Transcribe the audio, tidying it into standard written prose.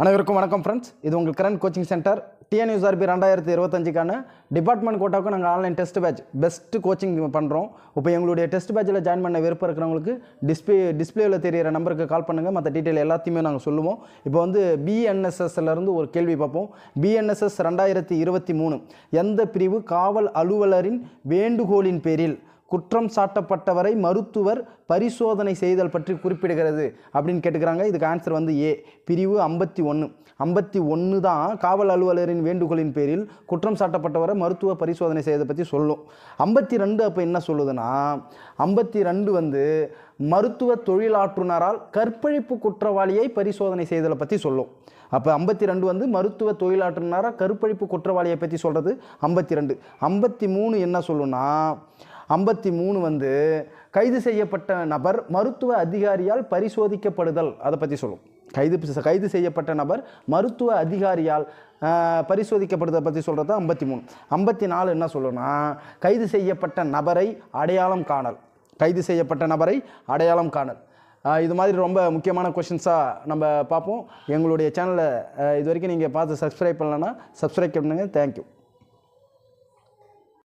அனைவருக்கும் வணக்கம் ஃப்ரெண்ட்ஸ். இது உங்கள் கரண்ட் கோச்சிங் சென்டர். டிஎன்யூஎஸ்ஆர்பி 2025க்கான டிபார்ட்மெண்ட் கோட்டாவுக்கு நாங்கள் online test batch best coaching பண்ணுறோம். இப்போ எங்களுடைய டெஸ்ட் பேட்சில் ஜாயின் பண்ண விருப்பம் இருக்கிறவங்களுக்கு டிஸ்பிளேவில் தெரியிற நம்பருக்கு கால் பண்ணுங்கள். மற்ற டீட்டெயில் எல்லாத்தையுமே நாங்கள் சொல்லுவோம். இப்போ வந்து பிஎன்எஸ்எஸ்லேருந்து ஒரு கேள்வி பார்ப்போம். பிஎன்எஸ்எஸ் 2023 எந்த பிரிவு காவல் அலுவலரின் வேண்டுகோளின் பேரில் குற்றம் சாட்டப்பட்டவரை மருத்துவர் பரிசோதனை செய்தல் பற்றி குறிப்பிடுகிறது அப்படின்னு கேட்டுக்கிறாங்க. இதுக்கு ஆன்சர் வந்து ஏ, பிரிவு 51 தான் காவல் அலுவலரின் வேண்டுகோளின் பேரில் குற்றம் சாட்டப்பட்டவரை மருத்துவ பரிசோதனை செய்ததை பற்றி சொல்லும். 52 அப்போ என்ன சொல்லுதுன்னா, 52 வந்து மருத்துவ தொழிலாற்றுநரால் கற்பழிப்பு குற்றவாளியை பரிசோதனை செய்தலை பற்றி சொல்லும். அப்போ 52 வந்து மருத்துவ தொழிலாற்றுநரால் கற்பழிப்பு குற்றவாளியை பற்றி சொல்கிறது 52. 53 என்ன சொல்லுன்னா, 53 வந்து கைது செய்யப்பட்ட நபர் மருத்துவ அதிகாரியால் பரிசோதிக்கப்படுதல் அதை பற்றி சொல்லும். கைது செய்யப்பட்ட நபர் மருத்துவ அதிகாரியால் பரிசோதிக்கப்படுதலை பற்றி சொல்கிறது 53. 54 என்ன சொல்லுன்னா, கைது செய்யப்பட்ட நபரை அடையாளம் காணல். இது மாதிரி ரொம்ப முக்கியமான கொஷின்ஸாக நம்ம பார்ப்போம். எங்களுடைய சேனலை இது வரைக்கும் நீங்கள் பார்த்து சப்ஸ்கிரைப் பண்ணலன்னா சப்ஸ்கிரைப் பண்ணுங்கள். தேங்க்யூ.